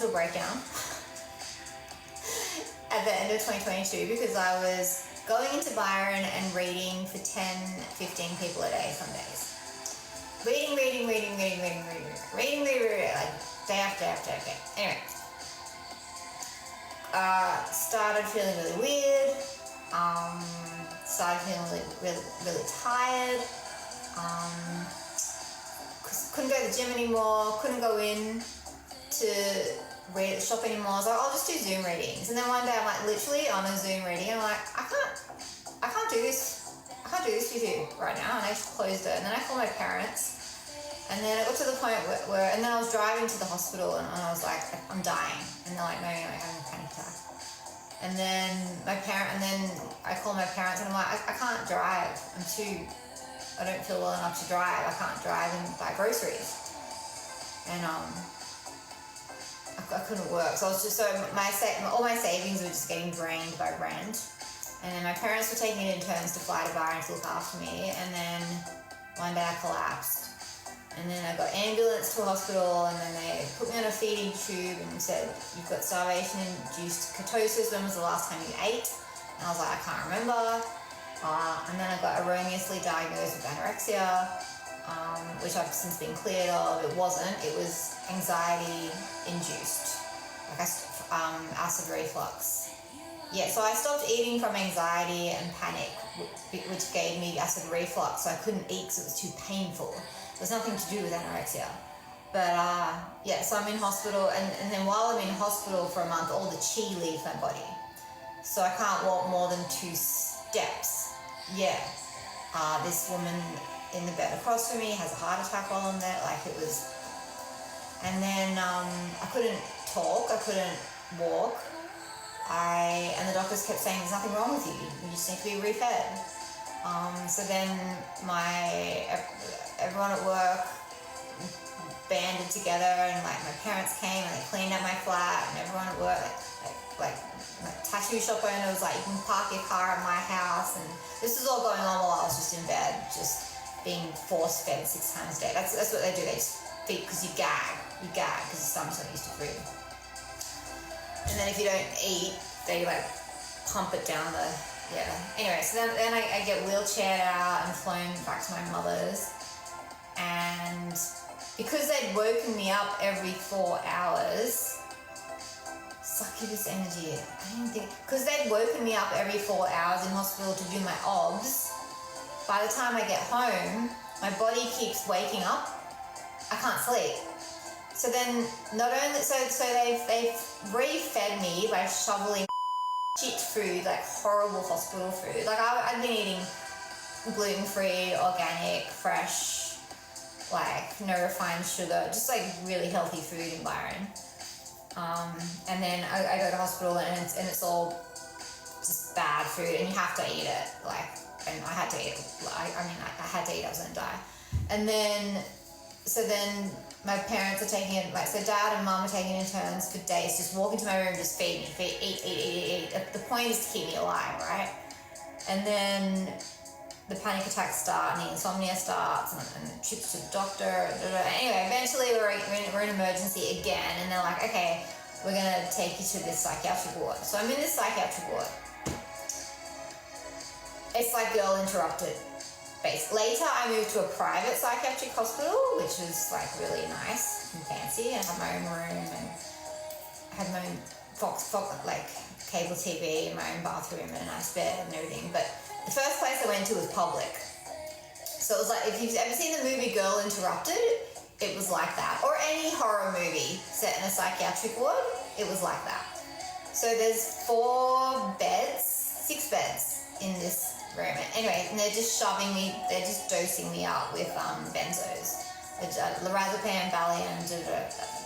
mental breakdown at the end of 2022 because I was going into Byron and reading for 10, 15 people a day some days. Reading, like day after day. Anyway, started feeling really weird. Started feeling really tired. Couldn't go to the gym anymore. Couldn't go in to read at the shop anymore. So I'll just do Zoom readings. And then one day I'm like literally on a Zoom reading. And I'm like, I can't do this. I can't do this with you right now. And I just closed it. And then I called my parents. And then it got to the point where and then I was driving to the hospital and I was like, I'm dying. And they're like, no, you're not having a panic attack. And then I called my parents and I'm like, I can't drive. I don't feel well enough to drive. I can't drive and buy groceries. And I couldn't work. So I was just all my savings were just getting drained by rent. And then my parents were taking it in turns to fly to Byron to look after me. And then one day I collapsed. And then I got ambulance to a hospital and then they put me on a feeding tube and said, you've got starvation-induced ketosis. When was the last time you ate? And I was like, I can't remember. And then I got erroneously diagnosed with anorexia, which I've since been cleared of. It wasn't. It was anxiety-induced, like acid reflux. Yeah, so I stopped eating from anxiety and panic, which gave me acid reflux. So I couldn't eat because it was too painful. There's nothing to do with anorexia. But so I'm in hospital and then while I'm in hospital for a month, all the chi leaves my body. So I can't walk more than 2 steps. Yeah. This woman in the bed across from me has a heart attack while I'm there. And then I couldn't talk, I couldn't walk. And the doctors kept saying, there's nothing wrong with you, you just need to be refed. So then everyone at work banded together and like my parents came and they cleaned out my flat and everyone at work, like my tattoo shop owner was like, you can park your car at my house, and this was all going on while I was just in bed, just being force fed 6 times a day. That's what they do, they just feed because you gag because your stomach's not used to food. And then if you don't eat, they like pump it down the, Anyway, so then I get wheelchaired out and flown back to my mother's. And because they'd woken me up every 4 hours, succubus energy, I didn't think, because they'd woken me up every 4 hours in hospital to do my obs, by the time I get home, my body keeps waking up, I can't sleep. So then they've re-fed me by shoveling shit food, like horrible hospital food. Like I've been eating gluten-free, organic, fresh, like no refined sugar, just like really healthy food in Byron. And then I go to hospital and it's all just bad food and you have to eat it. And I had to eat it. I had to eat it, I was gonna die. And then my parents are taking it, so dad and mum are taking it in turns for days, just walk into my room, just feed me, eat. The point is to keep me alive, right? And then the panic attacks start and the insomnia starts and trips to the doctor. Anyway, eventually we're in emergency again and they're like, okay, we're gonna take you to this psychiatric ward. So I'm in this psychiatric ward. It's like Girl Interrupted. Later, I moved to a private psychiatric hospital, which was like really nice and fancy. I had my own room and I had my own Fox like cable TV and my own bathroom and a nice bed and everything. But the first place I went to was public. So it was like, if you've ever seen the movie Girl Interrupted, it was like that. Or any horror movie set in a psychiatric ward, it was like that. So there's 6 beds in this room. Anyway, and they're just they're just dosing me up with benzos. Lorazepam, Valium,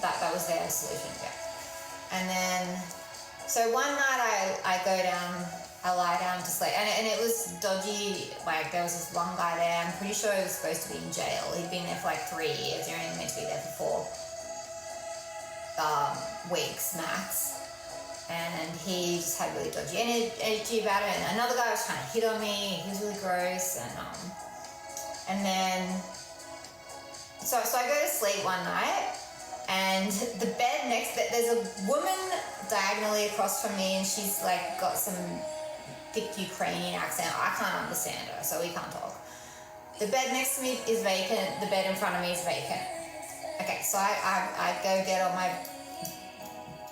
that was their solution, yeah. And then, so one night I lie down to sleep, and it was dodgy. Like there was this one guy there, I'm pretty sure he was supposed to be in jail. He'd been there for like 3 years, you're only meant to be there for 4 weeks max. And he just had really dodgy energy about it. And another guy was trying to hit on me. He was really gross. And then, so I go to sleep one night, and the bed next, there's a woman diagonally across from me, and she's like got some thick Ukrainian accent. I can't understand her, so we can't talk. The bed next to me is vacant. The bed in front of me is vacant. Okay, so I go get on my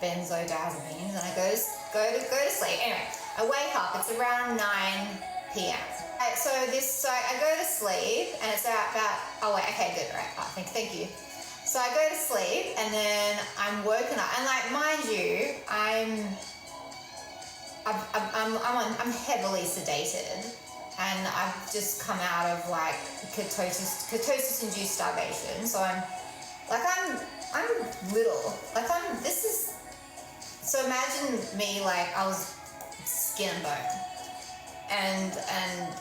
benzodiazepines and I go to sleep. Anyway, I wake up. It's around 9 p.m. So I go to sleep, and it's about. Oh wait, okay, good, right. Oh, thank you. So I go to sleep, and then I'm woken up, and like, mind you, I'm heavily sedated, and I've just come out of like ketosis-induced starvation. So I'm little. Like so imagine me like I was skin and bone, and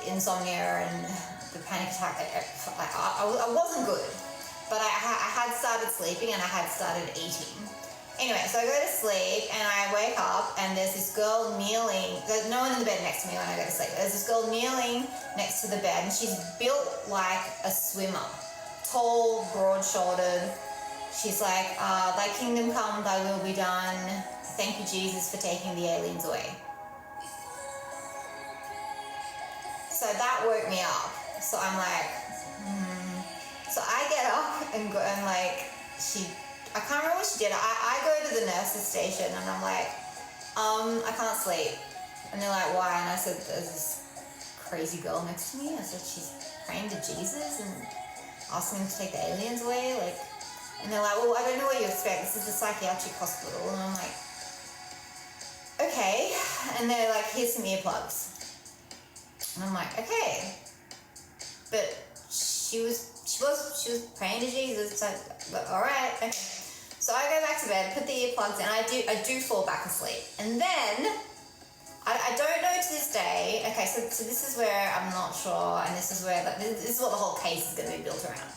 insomnia and the panic attack. I wasn't good, but I had started sleeping and I had started eating. Anyway, so I go to sleep and I wake up, and there's this girl kneeling. There's no one in the bed next to me when I go to sleep. There's this girl kneeling next to the bed, and she's built like a swimmer, tall, broad-shouldered. She's like, thy kingdom come, thy will be done. Thank you, Jesus, for taking the aliens away. So that woke me up. So I'm like, So I get up and go, and like, I can't remember what she did. I go to the nurse's station, and I'm like, I can't sleep. And they're like, why? And I said, there's this crazy girl next to me. I said, she's praying to Jesus and asking him to take the aliens away. Like, and they're like, well, I don't know what you expect. This is a psychiatric hospital. And I'm like, okay. And they're like, here's some earplugs. And I'm like, okay. But she was praying to Jesus. So, all right, okay. So I go back to bed, put the earplugs in. I do fall back asleep. And then I don't know to this day. Okay, so this is where I'm not sure, and this is where this is what the whole case is going to be built around.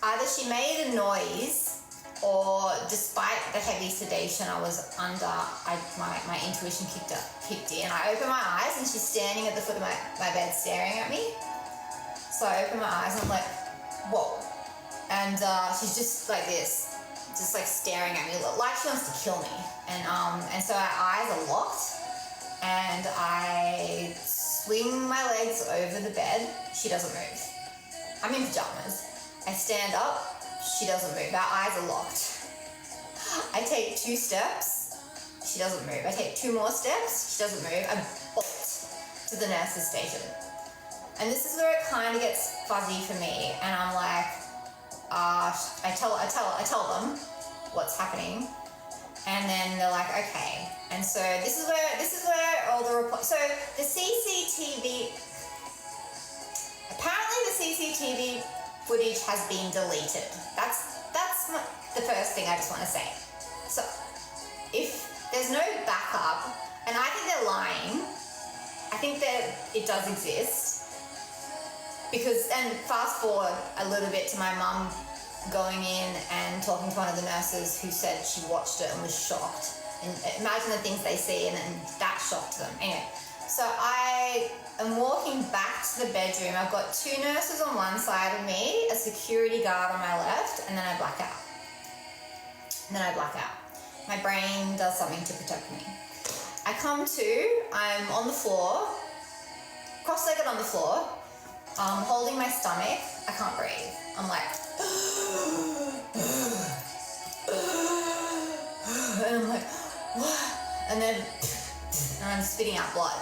Either she made a noise, or despite the heavy sedation I was under, my intuition kicked in. I open my eyes, and she's standing at the foot of my bed staring at me. So I open my eyes, and I'm like, whoa. And she's just like this, just like staring at me, like she wants to kill me. And so our eyes are locked, and I swing my legs over the bed. She doesn't move. I'm in pajamas. I stand up, she doesn't move. Our eyes are locked. I take 2 steps, she doesn't move. I take 2 more steps, she doesn't move. I bolt to the nurse's station. And this is where it kind of gets fuzzy for me. And I'm like, I tell them what's happening. And then they're like, okay. And so this is where all the reports. So the CCTV. Apparently the CCTV footage has been deleted. That's the first thing I just want to say. So if there's no backup, and I think they're lying, I think that it does exist. Because, and fast forward a little bit to my mum going in and talking to one of the nurses who said she watched it and was shocked. And imagine the things they see, and that shocked them. Anyway, so I am walking back to the bedroom. I've got 2 nurses on one side of me, a security guard on my left, and then I black out. My brain does something to protect me. I come to, I'm on the floor, cross-legged on the floor, holding my stomach. I can't breathe. I'm like, and I'm like, what? And then I'm spitting out blood.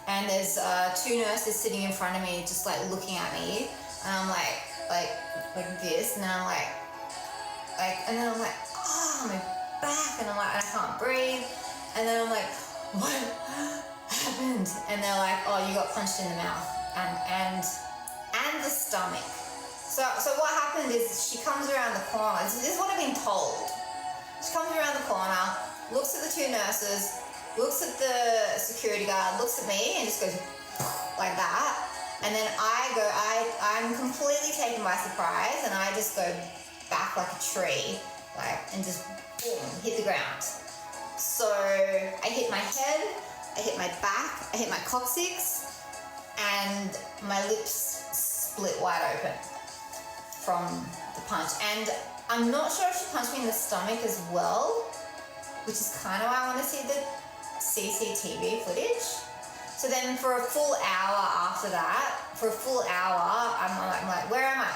And there's 2 nurses sitting in front of me, just like looking at me, and I'm like this, and then I'm like, and then I'm like, oh, my back, and I'm like, I can't breathe, and then I'm like, what happened? And they're like, oh, you got punched in the mouth and the stomach. So what happened is she comes around the corner. This is what I've been told. She comes around the corner, looks at the 2 nurses, looks at the security guard, looks at me, and just goes like that. And then I'm completely taken by surprise, and I just go back like a tree, and just boom, hit the ground. So I hit my head, I hit my back, I hit my coccyx, and my lips split wide open from the punch. And I'm not sure if she punched me in the stomach as well, which is kind of why I want to see the CCTV footage. So then for a full hour after that, I'm like, where am I?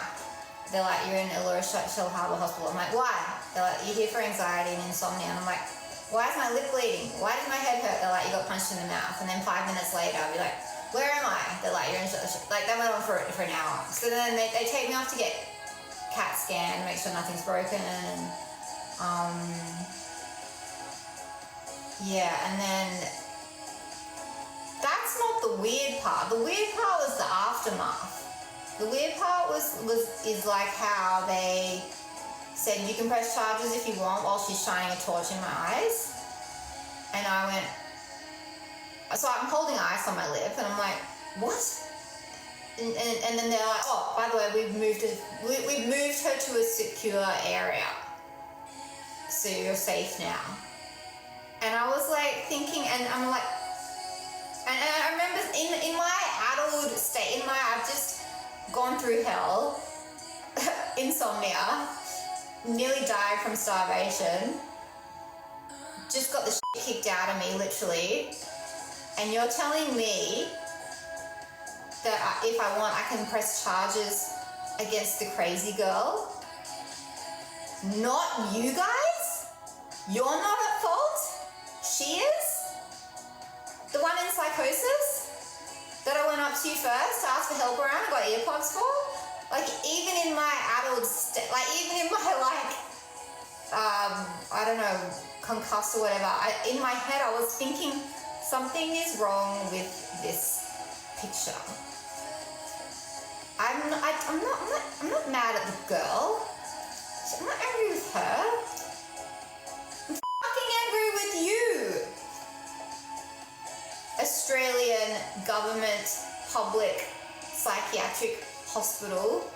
They're like, you're in Uluru Shell Harbour Hospital. I'm like, why? They're like, you're here for anxiety and insomnia. And I'm like, why is my lip bleeding? Why does my head hurt? They're like, you got punched in the mouth. And then 5 minutes later, I'll be like, where am I? They're like, you're in like, that went on for an hour. So then they take me off to get CAT scan, make sure nothing's broken. Yeah, and then that's not the weird part. The weird part was the aftermath. The weird part is like how they said you can press charges if you want while she's shining a torch in my eyes. And I went, so I'm holding ice on my lip and I'm like, what? And then they're like, oh, by the way, we've moved her to a secure area. So you're safe now. And I was like thinking, and I'm like, and I remember in my adult state, I've just gone through hell, insomnia, nearly died from starvation, just got the shit kicked out of me, literally. And you're telling me that if I want, I can press charges against the crazy girl? Not you guys? You're not at fault? She is? The one in psychosis? That I went up to first to ask for help around and got earplugs for? Like, even in my adult state, like, even in my, like, I don't know, concussed or whatever, in my head I was thinking something is wrong with this picture. I'm not mad at the girl. I'm not angry with her. I'm fucking angry with you. Australian government public psychiatric hospital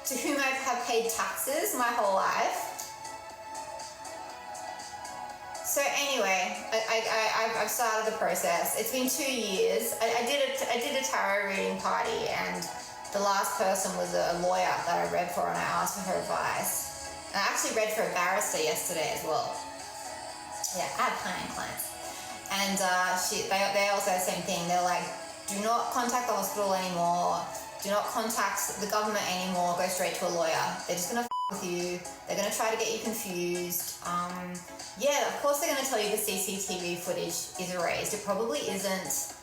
to whom I have paid taxes my whole life. So anyway, I've started the process. It's been 2 years. I did a tarot reading party, and the last person was a lawyer that I read for, and I asked for her advice. And I actually read for a barrister yesterday as well. Yeah, I had planning clients. And they all say the same thing. They're like, do not contact the hospital anymore. Do not contact the government anymore. Go straight to a lawyer. They're just going to with you. They're going to try to get you confused. Yeah, of course they're going to tell you the CCTV footage is erased. It probably isn't.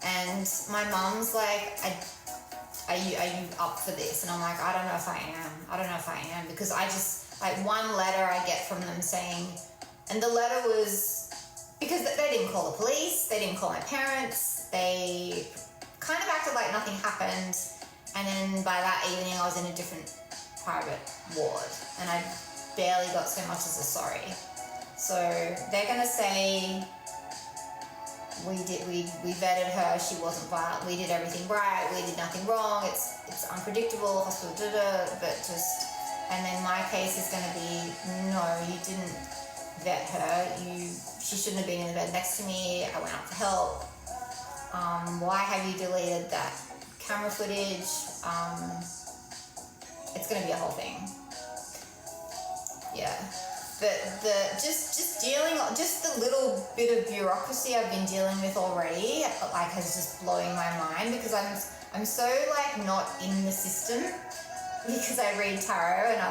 And my mum's like, are you up for this? And I'm like, I don't know if I am. Because I just, like, one letter I get from them saying, and the letter was, because they didn't call the police, they didn't call my parents, they kind of acted like nothing happened. And then by that evening, I was in a different private ward, and I barely got so much as a sorry. So they're gonna say we vetted her, she wasn't violent, we did everything right, we did nothing wrong, it's unpredictable, hospital, but just, and then my case is gonna be, no, you didn't vet her, she shouldn't have been in the bed next to me, I went up for help, why have you deleted that camera footage? It's gonna be a whole thing. Yeah, but just the little bit of bureaucracy I've been dealing with already, like, has just blowing my mind, because I'm so, like, not in the system, because I read tarot and I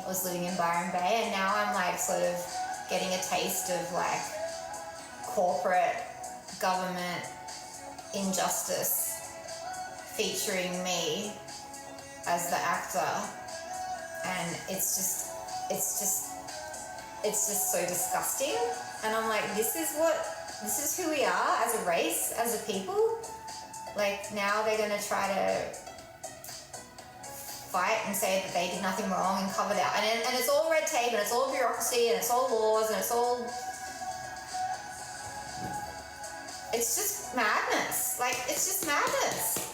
was living in Byron Bay, and now I'm, like, sort of getting a taste of, like, corporate government injustice featuring me as the actor, and it's just so disgusting. And I'm like, this is who we are as a race, as a people. Like, now they're gonna try to fight and say that they did nothing wrong and cover that, and it's all red tape, and it's all bureaucracy, and it's all laws, and it's just madness. Like, it's just madness.